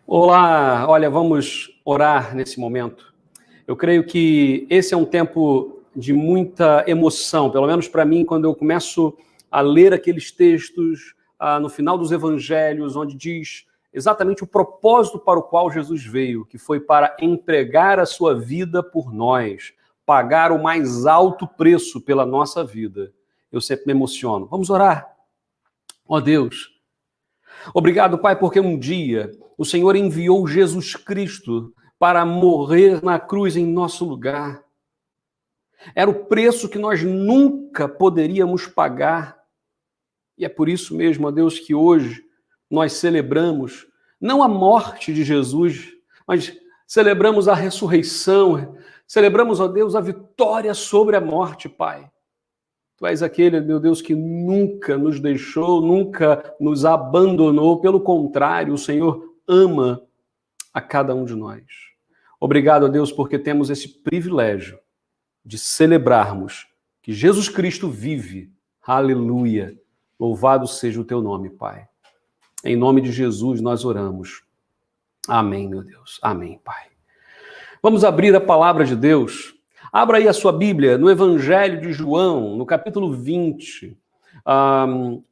Olá, olha, vamos orar nesse momento. Eu creio que esse é um tempo de muita emoção, pelo menos para mim, quando eu começo a ler aqueles textos no final dos evangelhos, onde diz exatamente o propósito para o qual Jesus veio, que foi para entregar a sua vida por nós, pagar o mais alto preço pela nossa vida. Eu sempre me emociono. Vamos orar. Ó Deus, obrigado, Pai, porque um dia o Senhor enviou Jesus Cristo para morrer na cruz em nosso lugar. Era o preço que nós nunca poderíamos pagar. E é por isso mesmo, ó Deus, que hoje nós celebramos não a morte de Jesus, mas celebramos a ressurreição, celebramos, ó Deus, a vitória sobre a morte, Pai. Tu és aquele, meu Deus, que nunca nos deixou, nunca nos abandonou. Pelo contrário, o Senhor ama a cada um de nós. Obrigado a Deus porque temos esse privilégio de celebrarmos que Jesus Cristo vive. Aleluia. Louvado seja o teu nome, Pai. Em nome de Jesus nós oramos. Amém, meu Deus. Amém, Pai. Vamos abrir a palavra de Deus. Abra aí a sua Bíblia no Evangelho de João, no capítulo 20.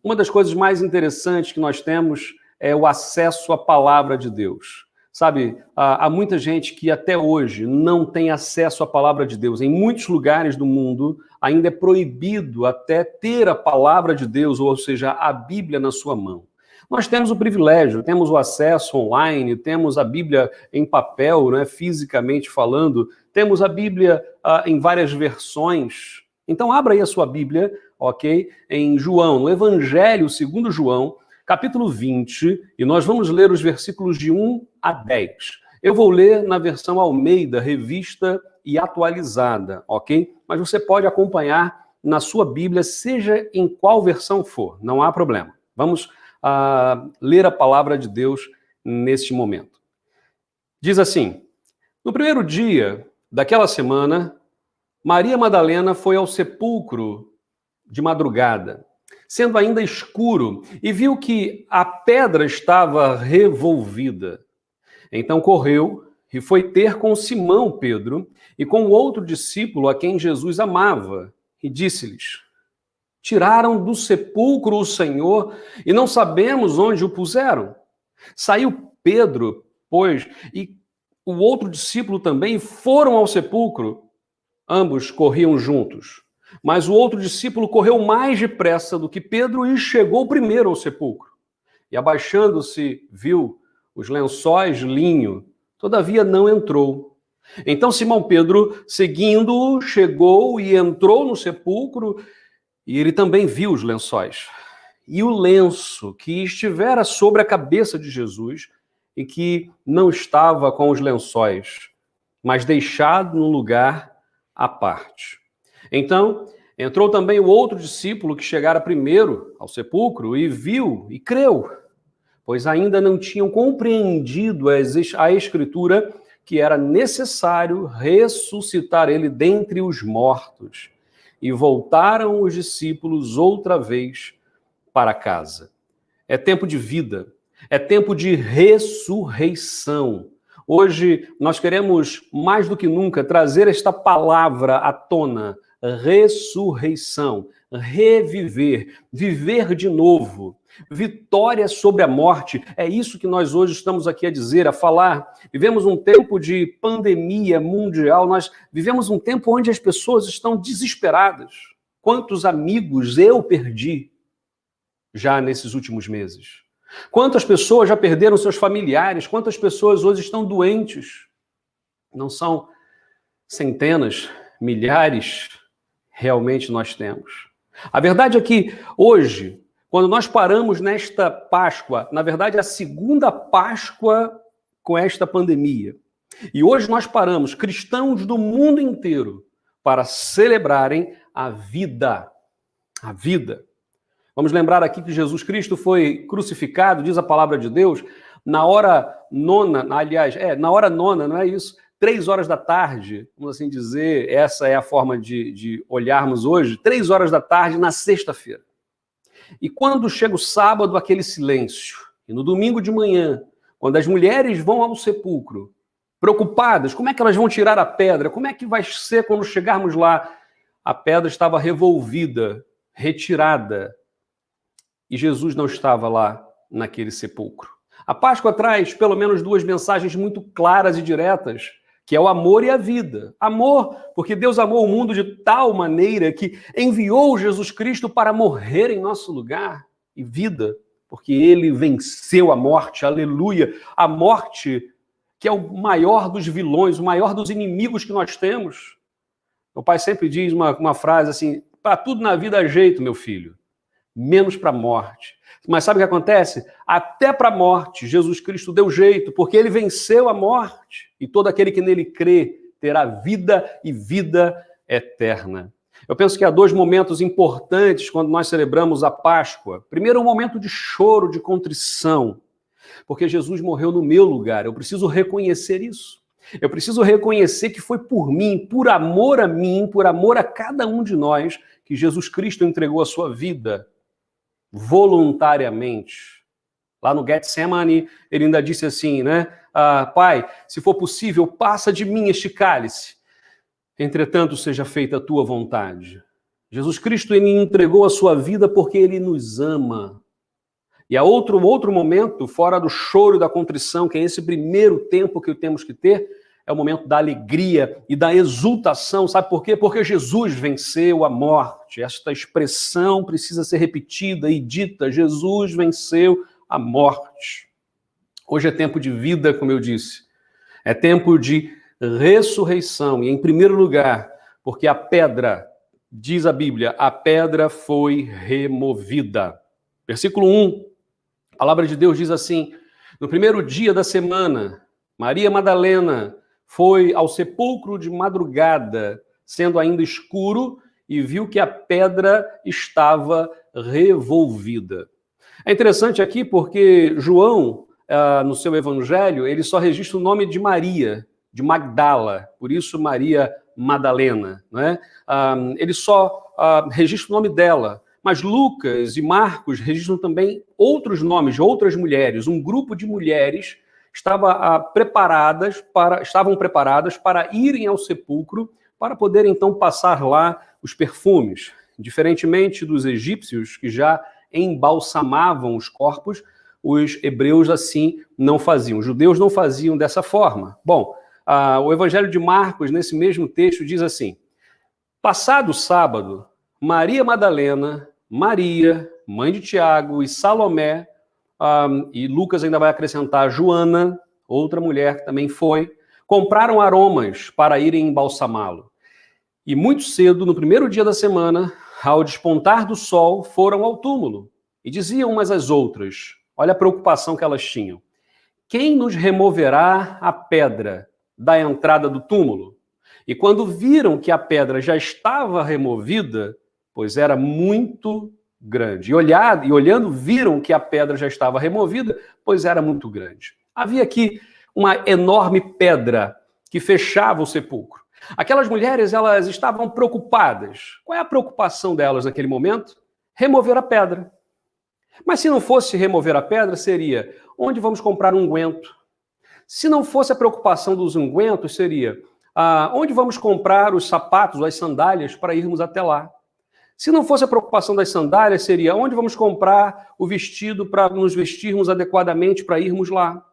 Uma das coisas mais interessantes que nós temos é o acesso à palavra de Deus. Sabe, há muita gente que até hoje não tem acesso à palavra de Deus. Em muitos lugares do mundo ainda é proibido até ter a palavra de Deus, ou seja, a Bíblia na sua mão. Nós temos o privilégio, temos o acesso online, temos a Bíblia em papel, né, fisicamente falando, temos a Bíblia em várias versões. Então abra aí a sua Bíblia, ok? Em João, no Evangelho segundo João, capítulo 20, e nós vamos ler os versículos de 1 a 10. Eu vou ler na versão Almeida, revista e atualizada, ok? Mas você pode acompanhar na sua Bíblia, seja em qual versão for, não há problema. Vamos ler a palavra de Deus neste momento. Diz assim: no primeiro dia daquela semana, Maria Madalena foi ao sepulcro de madrugada, sendo ainda escuro, e viu que a pedra estava revolvida. Então correu e foi ter com Simão Pedro e com outro discípulo a quem Jesus amava, e disse-lhes: tiraram do sepulcro o Senhor e não sabemos onde o puseram. Saiu Pedro, pois, e o outro discípulo também foram ao sepulcro. Ambos corriam juntos. Mas o outro discípulo correu mais depressa do que Pedro e chegou primeiro ao sepulcro. E abaixando-se, viu os lençóis de linho, todavia não entrou. Então Simão Pedro, seguindo-o, chegou e entrou no sepulcro, e ele também viu os lençóis. E o lenço que estivera sobre a cabeça de Jesus, e que não estava com os lençóis, mas deixado num lugar à parte. Então, entrou também o outro discípulo que chegara primeiro ao sepulcro e viu e creu, pois ainda não tinham compreendido a Escritura que era necessário ressuscitar ele dentre os mortos. E voltaram os discípulos outra vez para casa. É tempo de vida, é tempo de ressurreição. Hoje nós queremos, mais do que nunca, trazer esta palavra à tona: ressurreição, reviver, viver de novo, vitória sobre a morte. É isso que nós hoje estamos aqui a dizer, a falar. Vivemos um tempo de pandemia mundial, nós vivemos um tempo onde as pessoas estão desesperadas. Quantos amigos eu perdi já nesses últimos meses? Quantas pessoas já perderam seus familiares? Quantas pessoas hoje estão doentes? Não são centenas, milhares, realmente nós temos. A verdade é que hoje, quando nós paramos nesta Páscoa, na verdade é a segunda Páscoa com esta pandemia, e hoje nós paramos, cristãos do mundo inteiro, para celebrarem a vida. A vida. Vamos lembrar aqui que Jesus Cristo foi crucificado, diz a palavra de Deus, na hora nona, aliás, na hora nona, não é isso? 3 horas da tarde, vamos assim dizer, essa é a forma de olharmos hoje, 3 horas da tarde na sexta-feira. E quando chega o sábado, aquele silêncio. E no domingo de manhã, quando as mulheres vão ao sepulcro, preocupadas, como é que elas vão tirar a pedra? Como é que vai ser quando chegarmos lá? A pedra estava revolvida, retirada, e Jesus não estava lá naquele sepulcro. A Páscoa traz pelo menos duas mensagens muito claras e diretas, que é o amor e a vida. Amor, porque Deus amou o mundo de tal maneira que enviou Jesus Cristo para morrer em nosso lugar. E vida, porque ele venceu a morte, aleluia. A morte, que é o maior dos vilões, o maior dos inimigos que nós temos. Meu pai sempre diz uma frase assim, para tudo na vida há jeito, meu filho, menos para a morte. Mas sabe o que acontece? Até para a morte, Jesus Cristo deu jeito, porque ele venceu a morte. E todo aquele que nele crê terá vida e vida eterna. Eu penso que há dois momentos importantes quando nós celebramos a Páscoa. Primeiro, um momento de choro, de contrição, porque Jesus morreu no meu lugar. Eu preciso reconhecer isso. Eu preciso reconhecer que foi por mim, por amor a mim, por amor a cada um de nós, que Jesus Cristo entregou a sua vida voluntariamente. Lá no Getsemane, ele ainda disse assim, né? Pai, se for possível, passa de mim este cálice. Entretanto, seja feita a tua vontade. Jesus Cristo, ele entregou a sua vida porque ele nos ama. E há outro momento, fora do choro e da contrição, que é esse primeiro tempo que temos que ter, é o momento da alegria e da exultação. Sabe por quê? Porque Jesus venceu a morte. Esta expressão precisa ser repetida e dita. Jesus venceu a morte. Hoje é tempo de vida, como eu disse. É tempo de ressurreição. E em primeiro lugar, porque a pedra, diz a Bíblia, a pedra foi removida. Versículo 1, a palavra de Deus diz assim, no primeiro dia da semana, Maria Madalena foi ao sepulcro de madrugada, sendo ainda escuro, e viu que a pedra estava revolvida. É interessante aqui porque João, no seu evangelho, ele só registra o nome de Maria, de Magdala, por isso Maria Madalena, né? Ele só registra o nome dela, mas Lucas e Marcos registram também outros nomes de outras mulheres. Um grupo de mulheres estavam preparadas para irem ao sepulcro para poder então passar lá os perfumes. Diferentemente dos egípcios, que já embalsamavam os corpos, os hebreus assim não faziam. Os judeus não faziam dessa forma. Bom, o Evangelho de Marcos, nesse mesmo texto, diz assim, passado o sábado, Maria Madalena, Maria, mãe de Tiago e Salomé, e Lucas ainda vai acrescentar Joana, outra mulher que também foi, compraram aromas para irem embalsamá-lo. E muito cedo, no primeiro dia da semana, ao despontar do sol, foram ao túmulo e diziam umas às outras, olha a preocupação que elas tinham, quem nos removerá a pedra da entrada do túmulo? E quando viram que a pedra já estava removida, pois era muito grande. E olhando, viram que a pedra já estava removida, pois era muito grande. Havia aqui uma enorme pedra que fechava o sepulcro. Aquelas mulheres, elas estavam preocupadas. Qual é a preocupação delas naquele momento? Remover a pedra. Mas se não fosse remover a pedra, seria onde vamos comprar um unguento? Se não fosse a preocupação dos ungüentos, seria onde vamos comprar os sapatos, as sandálias para irmos até lá? Se não fosse a preocupação das sandálias, seria onde vamos comprar o vestido para nos vestirmos adequadamente para irmos lá?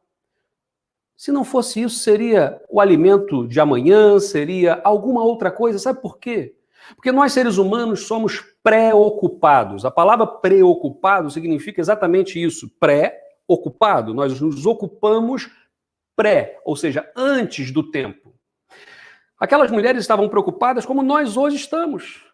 Se não fosse isso, seria o alimento de amanhã, seria alguma outra coisa. Sabe por quê? Porque nós, seres humanos, somos preocupados. A palavra preocupado significa exatamente isso, pré-ocupado. Nós nos ocupamos ou seja, antes do tempo. Aquelas mulheres estavam preocupadas como nós hoje estamos.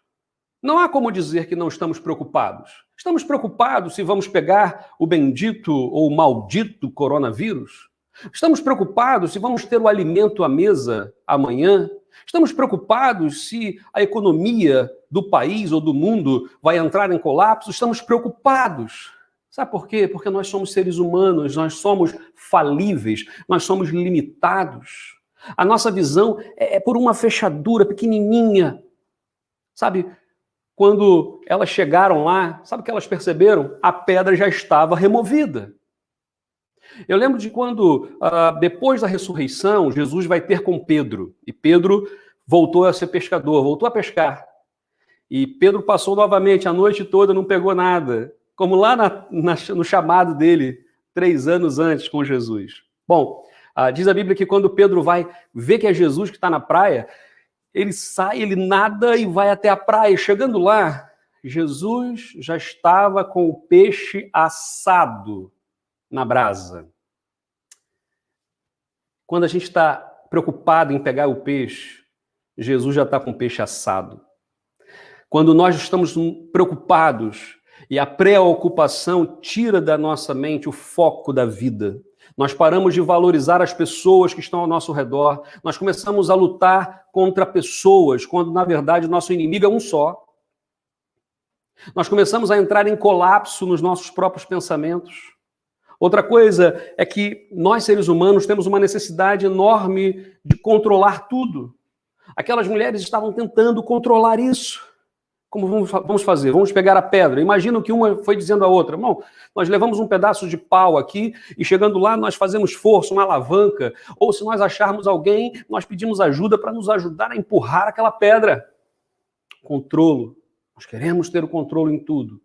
Não há como dizer que não estamos preocupados. Estamos preocupados se vamos pegar o bendito ou maldito coronavírus. Estamos preocupados se vamos ter o alimento à mesa amanhã. Estamos preocupados se a economia do país ou do mundo vai entrar em colapso. Estamos preocupados. Sabe por quê? Porque nós somos seres humanos, nós somos falíveis, nós somos limitados. A nossa visão é por uma fechadura pequenininha. Sabe, quando elas chegaram lá, sabe o que elas perceberam? A pedra já estava removida. Eu lembro de quando, depois da ressurreição, Jesus vai ter com Pedro. E Pedro voltou a ser pescador, voltou a pescar. E Pedro passou novamente a noite toda, não pegou nada. Como lá no chamado dele, 3 anos antes com Jesus. Bom, diz a Bíblia que quando Pedro vai ver que é Jesus que está na praia, ele sai, ele nada e vai até a praia. Chegando lá, Jesus já estava com o peixe assado na brasa. Quando a gente está preocupado em pegar o peixe, Jesus já está com o peixe assado. Quando nós estamos preocupados e a preocupação tira da nossa mente o foco da vida, nós paramos de valorizar as pessoas que estão ao nosso redor, nós começamos a lutar contra pessoas, quando na verdade o nosso inimigo é um só. Nós começamos a entrar em colapso nos nossos próprios pensamentos. Outra coisa é que nós, seres humanos, temos uma necessidade enorme de controlar tudo. Aquelas mulheres estavam tentando controlar isso. Como vamos fazer? Vamos pegar a pedra. Imagina que uma foi dizendo à outra: irmão, nós levamos um pedaço de pau aqui e chegando lá nós fazemos força, uma alavanca. Ou se nós acharmos alguém, nós pedimos ajuda para nos ajudar a empurrar aquela pedra. Controlo. Nós queremos ter o controle em tudo.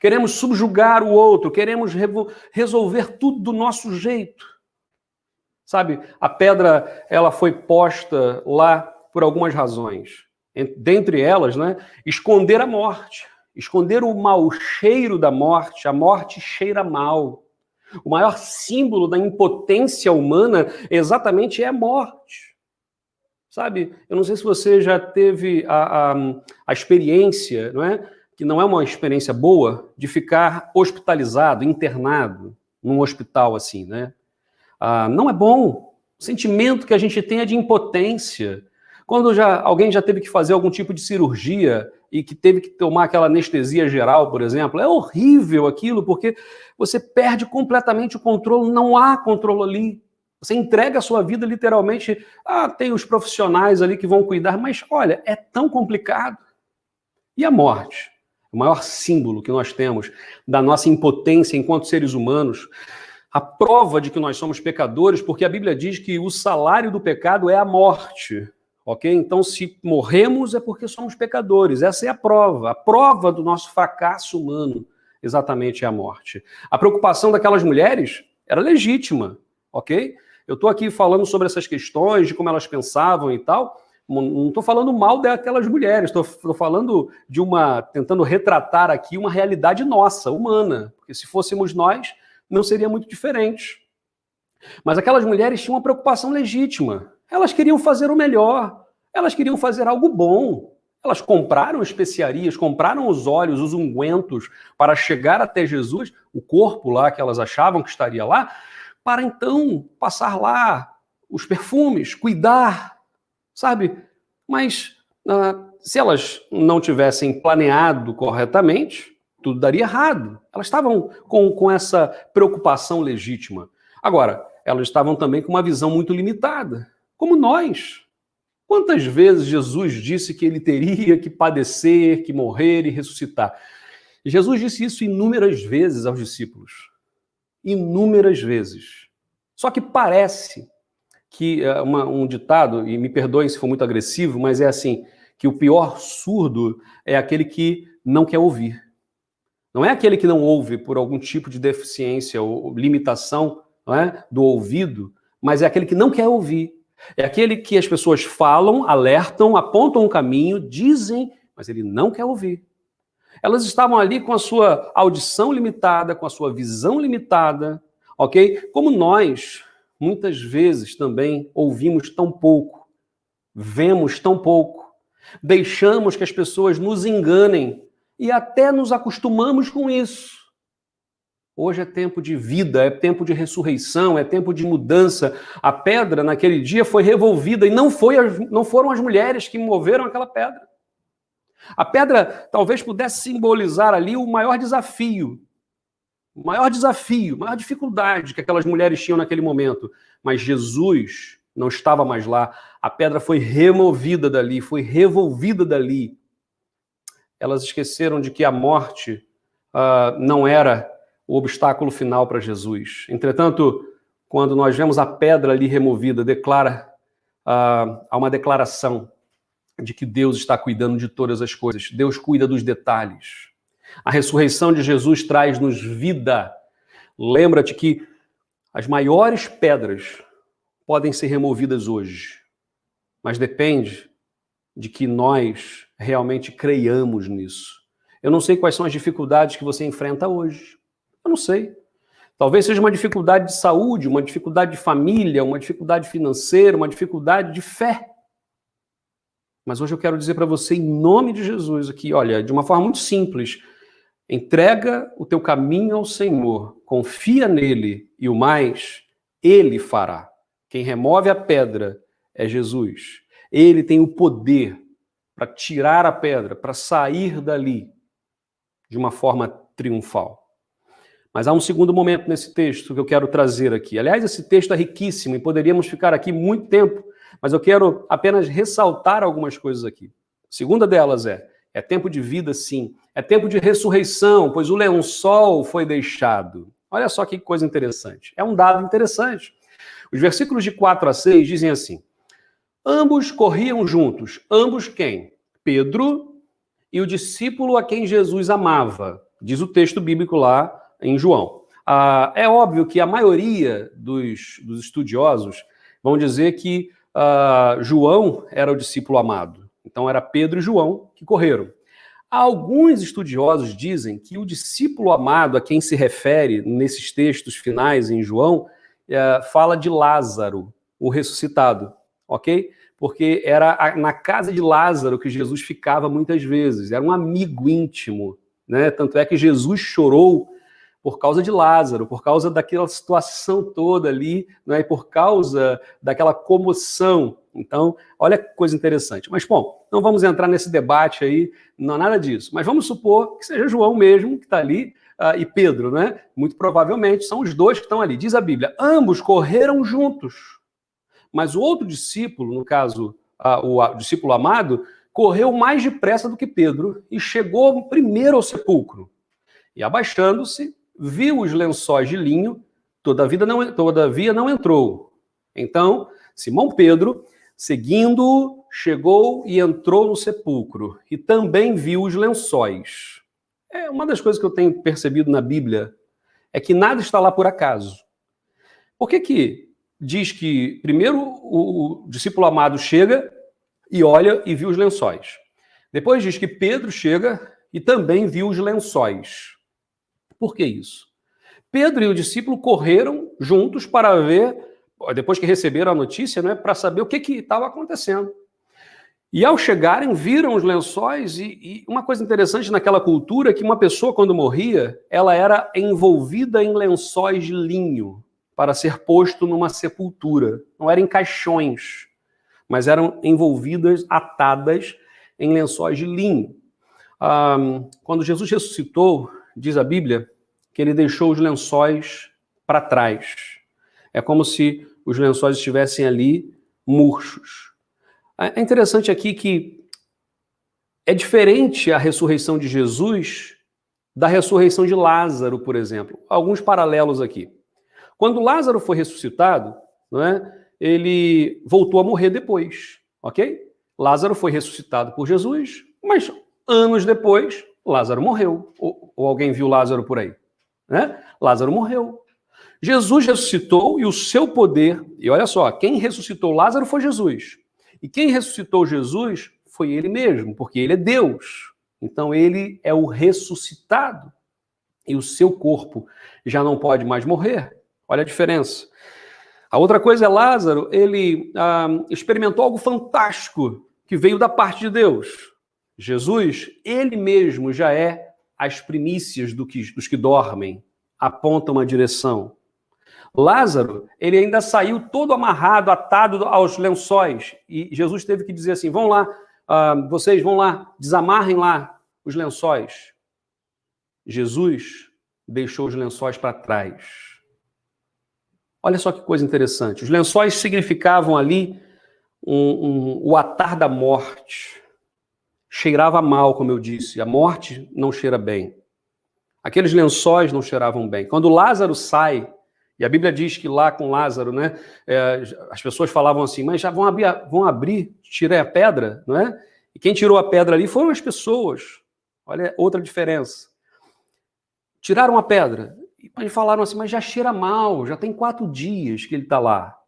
Queremos subjugar o outro, queremos resolver tudo do nosso jeito. Sabe, a pedra, ela foi posta lá por algumas razões. Dentre elas, né, esconder a morte, esconder o mau cheiro da morte. A morte cheira mal. O maior símbolo da impotência humana exatamente é a morte. Sabe, eu não sei se você já teve a experiência, não é? Que não é uma experiência boa, de ficar hospitalizado, internado num hospital assim, né? Não é bom. O sentimento que a gente tem é de impotência. Quando alguém já teve que fazer algum tipo de cirurgia e que teve que tomar aquela anestesia geral, por exemplo, é horrível aquilo, porque você perde completamente o controle, não há controle ali. Você entrega a sua vida literalmente, tem os profissionais ali que vão cuidar, mas olha, é tão complicado. E a morte? O maior símbolo que nós temos da nossa impotência enquanto seres humanos, a prova de que nós somos pecadores, porque a Bíblia diz que o salário do pecado é a morte, ok? Então, se morremos é porque somos pecadores, essa é a prova do nosso fracasso humano, exatamente é a morte. A preocupação daquelas mulheres era legítima, ok? Eu estou aqui falando sobre essas questões, de como elas pensavam e tal. Não estou falando mal daquelas mulheres, estou falando tentando retratar aqui uma realidade nossa, humana, porque se fôssemos nós, não seria muito diferente. Mas aquelas mulheres tinham uma preocupação legítima, elas queriam fazer o melhor, elas queriam fazer algo bom, elas compraram especiarias, compraram os óleos, os ungüentos, para chegar até Jesus, o corpo lá que elas achavam que estaria lá, para então passar lá os perfumes, cuidar, sabe? Mas se elas não tivessem planeado corretamente, tudo daria errado. Elas estavam com essa preocupação legítima. Agora, elas estavam também com uma visão muito limitada, como nós. Quantas vezes Jesus disse que ele teria que padecer, que morrer e ressuscitar? Jesus disse isso inúmeras vezes aos discípulos. Inúmeras vezes. Só que parece que um ditado, e me perdoem se for muito agressivo, mas é assim, que o pior surdo é aquele que não quer ouvir. Não é aquele que não ouve por algum tipo de deficiência ou limitação, não é, do ouvido, mas é aquele que não quer ouvir. É aquele que as pessoas falam, alertam, apontam um caminho, dizem, mas ele não quer ouvir. Elas estavam ali com a sua audição limitada, com a sua visão limitada, ok? Como nós, muitas vezes também ouvimos tão pouco, vemos tão pouco, deixamos que as pessoas nos enganem e até nos acostumamos com isso. Hoje é tempo de vida, é tempo de ressurreição, é tempo de mudança. A pedra naquele dia foi revolvida e não foram as mulheres que moveram aquela pedra. A pedra talvez pudesse simbolizar ali o maior desafio, maior dificuldade que aquelas mulheres tinham naquele momento. Mas Jesus não estava mais lá. A pedra foi removida dali, foi revolvida dali. Elas esqueceram de que a morte não era o obstáculo final para Jesus. Entretanto, quando nós vemos a pedra ali removida, há uma declaração de que Deus está cuidando de todas as coisas. Deus cuida dos detalhes. A ressurreição de Jesus traz-nos vida. Lembra-te que as maiores pedras podem ser removidas hoje, mas depende de que nós realmente creiamos nisso. Eu não sei quais são as dificuldades que você enfrenta hoje. Eu não sei. Talvez seja uma dificuldade de saúde, uma dificuldade de família, uma dificuldade financeira, uma dificuldade de fé. Mas hoje eu quero dizer para você, em nome de Jesus, aqui, olha, de uma forma muito simples, entrega o teu caminho ao Senhor, confia nele e o mais, ele fará. Quem remove a pedra é Jesus. Ele tem o poder para tirar a pedra, para sair dali de uma forma triunfal. Mas há um segundo momento nesse texto que eu quero trazer aqui. Aliás, esse texto é riquíssimo e poderíamos ficar aqui muito tempo, mas eu quero apenas ressaltar algumas coisas aqui. A segunda delas é tempo de vida, sim. É tempo de ressurreição, pois o lençol foi deixado. Olha só que coisa interessante. É um dado interessante. Os versículos de 4 a 6 dizem assim: ambos corriam juntos. Ambos quem? Pedro e o discípulo a quem Jesus amava. Diz o texto bíblico lá em João. É óbvio que a maioria dos estudiosos vão dizer que João era o discípulo amado. Então era Pedro e João que correram. Alguns estudiosos dizem que o discípulo amado a quem se refere nesses textos finais em João fala de Lázaro, o ressuscitado, ok? Porque era na casa de Lázaro que Jesus ficava muitas vezes, era um amigo íntimo, né? Tanto é que Jesus chorou por causa de Lázaro, por causa daquela situação toda ali, né? E por causa daquela comoção. Então, olha que coisa interessante. Mas, bom, não vamos entrar nesse debate aí, não é nada disso. Mas vamos supor que seja João mesmo que está ali, e Pedro, né? Muito provavelmente são os dois que estão ali. Diz a Bíblia, ambos correram juntos. Mas o outro discípulo, no caso, o discípulo amado, correu mais depressa do que Pedro e chegou primeiro ao sepulcro. E abaixando-se, viu os lençóis de linho, todavia não entrou. Então, Simão Pedro, seguindo-o, chegou e entrou no sepulcro, e também viu os lençóis. Uma das coisas que eu tenho percebido na Bíblia é que nada está lá por acaso. Por que diz que primeiro o discípulo amado chega e olha e viu os lençóis? Depois diz que Pedro chega e também viu os lençóis. Por que isso? Pedro e o discípulo correram juntos para ver, depois que receberam a notícia, né, para saber o que estava acontecendo. E ao chegarem, viram os lençóis e uma coisa interessante naquela cultura é que uma pessoa, quando morria, ela era envolvida em lençóis de linho para ser posto numa sepultura. Não eram em caixões, mas eram envolvidas, atadas em lençóis de linho. Quando Jesus ressuscitou, diz a Bíblia, que ele deixou os lençóis para trás. É como se os lençóis estivessem ali murchos. É interessante aqui que é diferente a ressurreição de Jesus da ressurreição de Lázaro, por exemplo. Alguns paralelos aqui. Quando Lázaro foi ressuscitado, não é, ele voltou a morrer depois, ok? Lázaro foi ressuscitado por Jesus, mas anos depois, Lázaro morreu. Ou alguém viu Lázaro por aí? Né? Lázaro morreu. Jesus ressuscitou e o seu poder, e olha só, quem ressuscitou Lázaro foi Jesus. E quem ressuscitou Jesus foi ele mesmo, porque ele é Deus. Então ele é o ressuscitado. E o seu corpo já não pode mais morrer. Olha a diferença. A outra coisa é Lázaro, ele experimentou algo fantástico que veio da parte de Deus. Jesus, ele mesmo já é as primícias dos que dormem, aponta uma direção. Lázaro, ele ainda saiu todo amarrado, atado aos lençóis. E Jesus teve que dizer assim, vão lá, vocês vão lá, desamarrem lá os lençóis. Jesus deixou os lençóis para trás. Olha só que coisa interessante. Os lençóis significavam ali o atar da morte. Cheirava mal, como eu disse. A morte não cheira bem. Aqueles lençóis não cheiravam bem. Quando Lázaro sai, e a Bíblia diz que lá com Lázaro, né, as pessoas falavam assim, mas já vão abrir, tirei a pedra, não é? E quem tirou a pedra ali foram as pessoas. Olha outra diferença. Tiraram a pedra e falaram assim, mas já cheira mal, já tem 4 dias que ele está lá.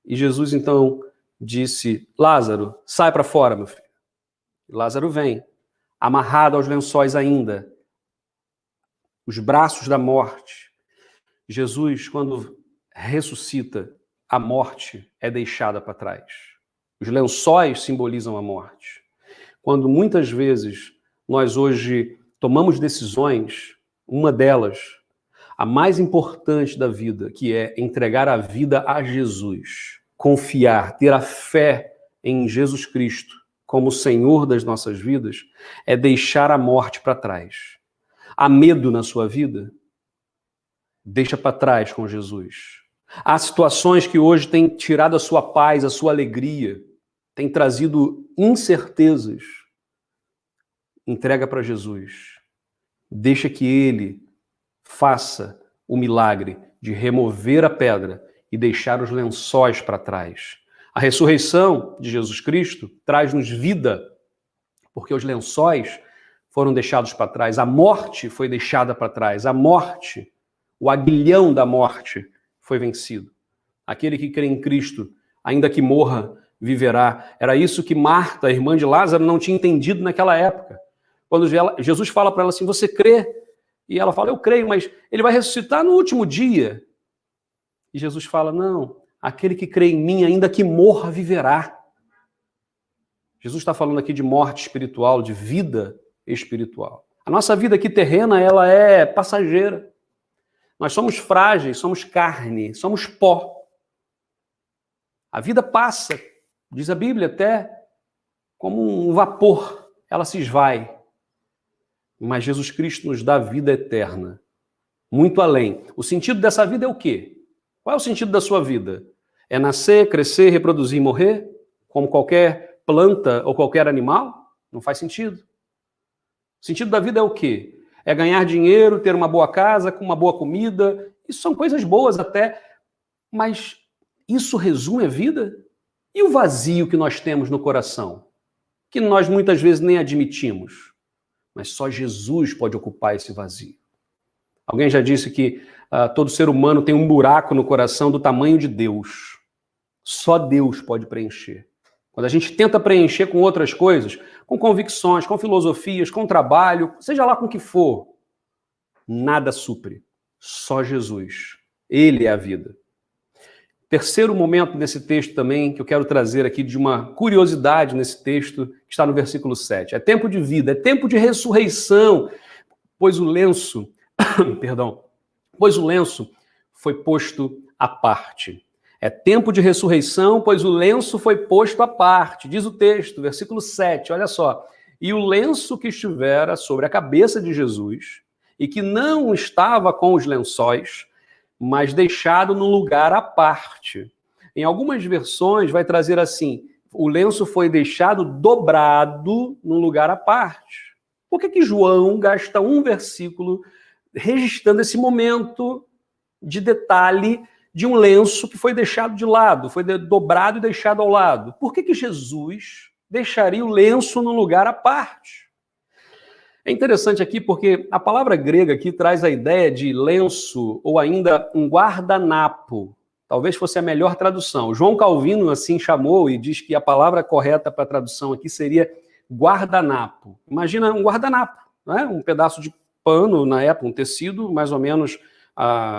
E Jesus então disse, Lázaro, sai para fora, meu filho. E Lázaro vem, amarrado aos lençóis ainda, os braços da morte. Jesus, quando ressuscita, a morte é deixada para trás. Os lençóis simbolizam a morte. Quando muitas vezes nós hoje tomamos decisões, uma delas, a mais importante da vida, que é entregar a vida a Jesus, confiar, ter a fé em Jesus Cristo como Senhor das nossas vidas, é deixar a morte para trás. Há medo na sua vida? Deixa para trás com Jesus. Há situações que hoje têm tirado a sua paz, a sua alegria, têm trazido incertezas. Entrega para Jesus. Deixa que Ele faça o milagre de remover a pedra e deixar os lençóis para trás. A ressurreição de Jesus Cristo traz-nos vida, porque os lençóis foram deixados para trás, a morte foi deixada para trás, a morte, o aguilhão da morte foi vencido. Aquele que crê em Cristo, ainda que morra, viverá. Era isso que Marta, a irmã de Lázaro, não tinha entendido naquela época. Quando Jesus fala para ela assim, você crê? E ela fala, eu creio, mas ele vai ressuscitar no último dia. E Jesus fala, não, aquele que crê em mim, ainda que morra, viverá. Jesus está falando aqui de morte espiritual, de vida espiritual. A nossa vida aqui terrena, ela é passageira. Nós somos frágeis, somos carne, somos pó. A vida passa, diz a Bíblia, até como um vapor, ela se esvai. Mas Jesus Cristo nos dá vida eterna, muito além. O sentido dessa vida é o quê? Qual é o sentido da sua vida? É nascer, crescer, reproduzir e morrer? Como qualquer planta ou qualquer animal? Não faz sentido. O sentido da vida é o quê? É ganhar dinheiro, ter uma boa casa, com uma boa comida. Isso são coisas boas até, mas isso resume a vida? E o vazio que nós temos no coração? Que nós muitas vezes nem admitimos. Mas só Jesus pode ocupar esse vazio. Alguém já disse que todo ser humano tem um buraco no coração do tamanho de Deus. Só Deus pode preencher. Quando a gente tenta preencher com outras coisas, com convicções, com filosofias, com trabalho, seja lá com o que for, nada supre. Só Jesus. Ele é a vida. Terceiro momento nesse texto também, que eu quero trazer aqui de uma curiosidade nesse texto, que está no versículo 7. É tempo de vida, é tempo de ressurreição, pois o lenço, pois o lenço foi posto à parte. É tempo de ressurreição, pois o lenço foi posto à parte. Diz o texto, versículo 7, olha só. E o lenço que estivera sobre a cabeça de Jesus, e que não estava com os lençóis, mas deixado num lugar à parte. Em algumas versões vai trazer assim, o lenço foi deixado dobrado num lugar à parte. Por que João gasta um versículo registrando esse momento de detalhe de um lenço que foi deixado de lado, foi dobrado e deixado ao lado? Por que Jesus deixaria o lenço num lugar à parte? É interessante aqui porque a palavra grega aqui traz a ideia de lenço ou ainda um guardanapo. Talvez fosse a melhor tradução. João Calvino assim chamou e diz que a palavra correta para a tradução aqui seria guardanapo. Imagina um guardanapo, né? Um pedaço de pano, na época, um tecido mais ou menos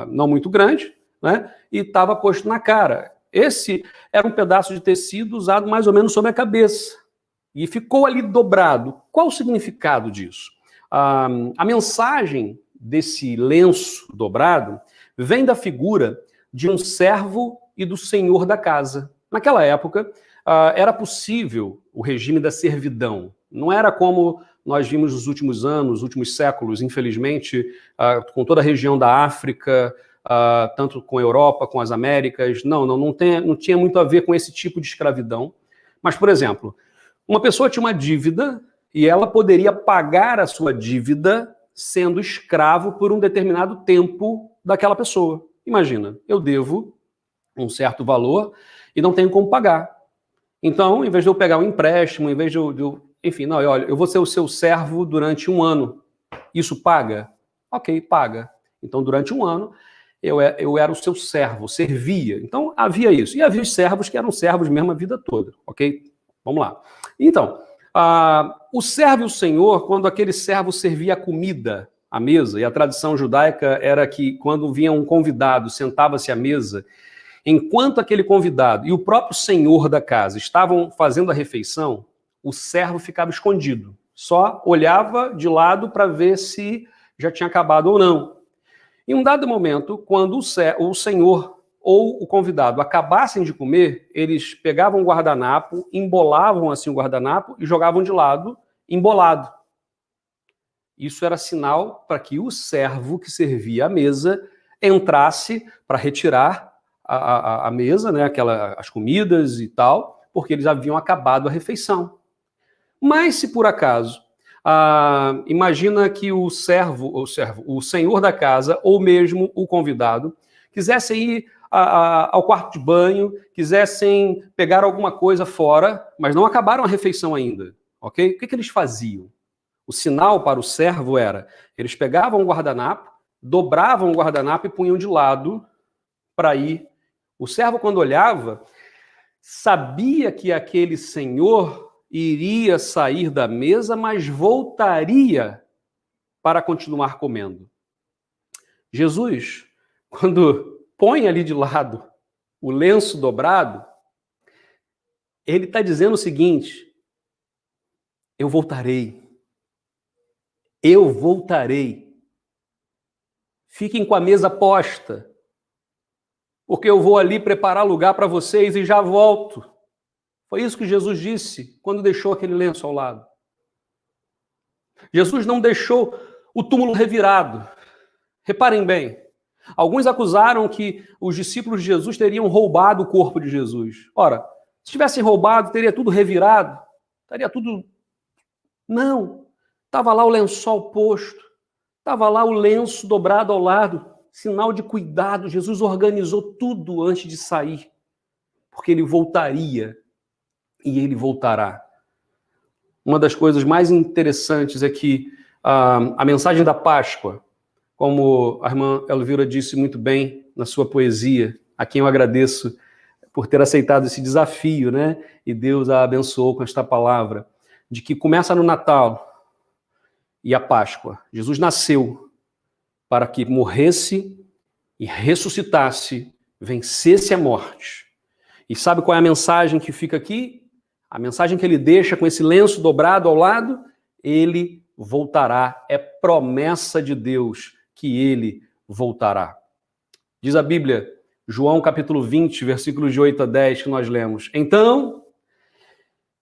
não muito grande, né? E estava posto na cara. Esse era um pedaço de tecido usado mais ou menos sobre a cabeça. E ficou ali dobrado. Qual o significado disso? A mensagem desse lenço dobrado vem da figura de um servo e do senhor da casa. Naquela época, era possível o regime da servidão. Não era como nós vimos nos últimos anos, nos últimos séculos, infelizmente, com toda a região da África, tanto com a Europa, com as Américas. Não tinha muito a ver com esse tipo de escravidão. Mas, por exemplo, uma pessoa tinha uma dívida e ela poderia pagar a sua dívida sendo escravo por um determinado tempo daquela pessoa. Imagina, eu devo um certo valor e não tenho como pagar. Então, em vez de eu pegar um empréstimo, em vez de enfim, não, olha, eu vou ser o seu servo durante 1 ano. Isso paga? Ok, paga. Então, durante 1 ano, eu era o seu servo, servia. Então, havia isso. E havia os servos que eram servos mesmo a vida toda, ok? Vamos lá. Então, o servo e o senhor, quando aquele servo servia a comida à mesa, e a tradição judaica era que quando vinha um convidado, sentava-se à mesa, enquanto aquele convidado e o próprio senhor da casa estavam fazendo a refeição, o servo ficava escondido. Só olhava de lado para ver se já tinha acabado ou não. Em um dado momento, quando o senhor ou o convidado acabassem de comer, eles pegavam o guardanapo, embolavam assim o guardanapo e jogavam de lado, embolado. Isso era sinal para que o servo que servia a mesa entrasse para retirar a mesa, né, as comidas e tal, porque eles haviam acabado a refeição. Mas se por acaso, imagina que o senhor da casa, ou mesmo o convidado, quisessem ir ao quarto de banho, quisessem pegar alguma coisa fora, mas não acabaram a refeição ainda, ok? O que eles faziam? O sinal para o servo era, eles pegavam o guardanapo, dobravam o guardanapo e punham de lado para ir. O servo, quando olhava, sabia que aquele senhor iria sair da mesa, mas voltaria para continuar comendo. Jesus, quando põe ali de lado o lenço dobrado, ele está dizendo o seguinte: eu voltarei. Eu voltarei. Fiquem com a mesa posta, porque eu vou ali preparar lugar para vocês e já volto. Foi isso que Jesus disse quando deixou aquele lenço ao lado. Jesus não deixou o túmulo revirado. Reparem bem, alguns acusaram que os discípulos de Jesus teriam roubado o corpo de Jesus. Ora, se tivessem roubado, teria tudo revirado, estaria tudo... Não, estava lá o lençol posto, estava lá o lenço dobrado ao lado, sinal de cuidado. Jesus organizou tudo antes de sair, porque ele voltaria e ele voltará. Uma das coisas mais interessantes é que a mensagem da Páscoa, como a irmã Elvira disse muito bem na sua poesia, a quem eu agradeço por ter aceitado esse desafio, né? E Deus a abençoou com esta palavra, de que começa no Natal e a Páscoa. Jesus nasceu para que morresse e ressuscitasse, vencesse a morte. E sabe qual é a mensagem que fica aqui? A mensagem que ele deixa com esse lenço dobrado ao lado: ele voltará. É promessa de Deus que ele voltará. Diz a Bíblia, João capítulo 20, versículos de 8 a 10, que nós lemos. Então,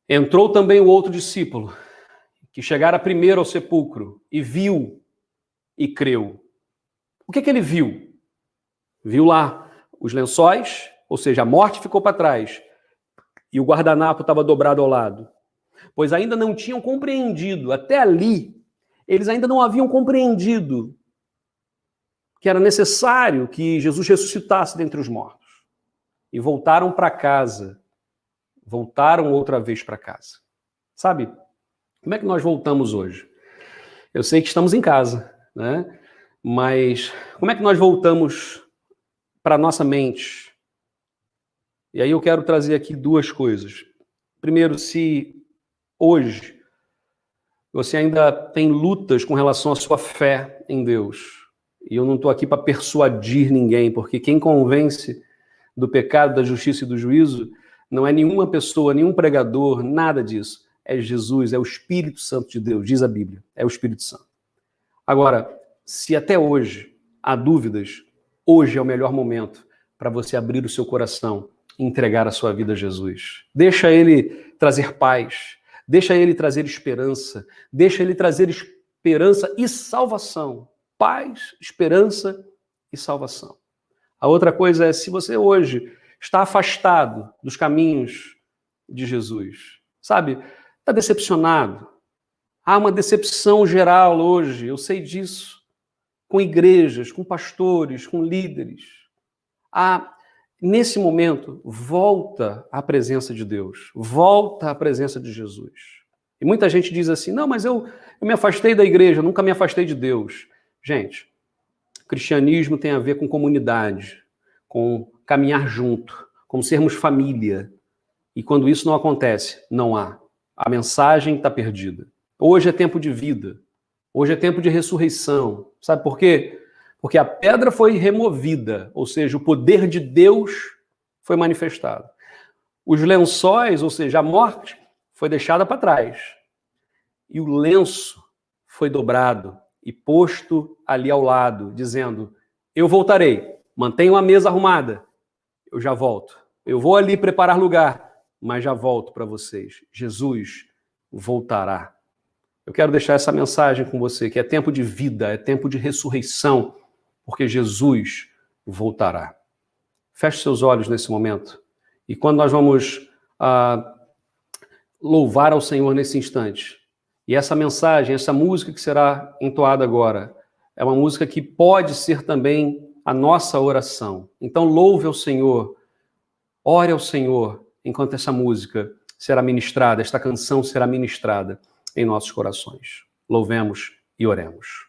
entrou também o outro discípulo, que chegara primeiro ao sepulcro, e viu e creu. O que ele viu? Viu lá os lençóis, ou seja, a morte ficou para trás, e o guardanapo estava dobrado ao lado. Pois ainda não tinham compreendido, até ali, eles ainda não haviam compreendido que era necessário que Jesus ressuscitasse dentre os mortos. E voltaram para casa. Voltaram outra vez para casa. Sabe, como é que nós voltamos hoje? Eu sei que estamos em casa, né? Mas como é que nós voltamos para a nossa mente? E aí eu quero trazer aqui 2 coisas. Primeiro, se hoje você ainda tem lutas com relação à sua fé em Deus, e eu não estou aqui para persuadir ninguém, porque quem convence do pecado, da justiça e do juízo não é nenhuma pessoa, nenhum pregador, nada disso. É Jesus, é o Espírito Santo de Deus, diz a Bíblia, é o Espírito Santo. Agora, se até hoje há dúvidas, hoje é o melhor momento para você abrir o seu coração e entregar a sua vida a Jesus. Deixa ele trazer paz, deixa ele trazer esperança, deixa ele trazer esperança e salvação. Paz, esperança e salvação. A outra coisa é, se você hoje está afastado dos caminhos de Jesus, sabe, está decepcionado, Há uma decepção geral hoje, eu sei disso, com igrejas, com pastores, com líderes. Nesse momento, volta à presença de Deus, volta à presença de Jesus. E muita gente diz assim, não, mas eu me afastei da igreja, nunca me afastei de Deus. Gente, o cristianismo tem a ver com comunidade, com caminhar junto, com sermos família. E quando isso não acontece, não há. A mensagem está perdida. Hoje é tempo de vida. Hoje é tempo de ressurreição. Sabe por quê? Porque a pedra foi removida, ou seja, o poder de Deus foi manifestado. Os lençóis, ou seja, a morte, foi deixada para trás. E o lenço foi dobrado e posto ali ao lado, dizendo, eu voltarei, mantenham a mesa arrumada, eu já volto. Eu vou ali preparar lugar, mas já volto para vocês. Jesus voltará. Eu quero deixar essa mensagem com você, que é tempo de vida, é tempo de ressurreição, porque Jesus voltará. Feche seus olhos nesse momento. E quando nós vamos louvar ao Senhor nesse instante, e essa mensagem, essa música que será entoada agora, é uma música que pode ser também a nossa oração. Então louve ao Senhor, ore ao Senhor, enquanto essa música será ministrada, esta canção será ministrada em nossos corações. Louvemos e oremos.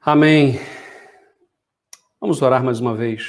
Amém. Vamos orar mais uma vez.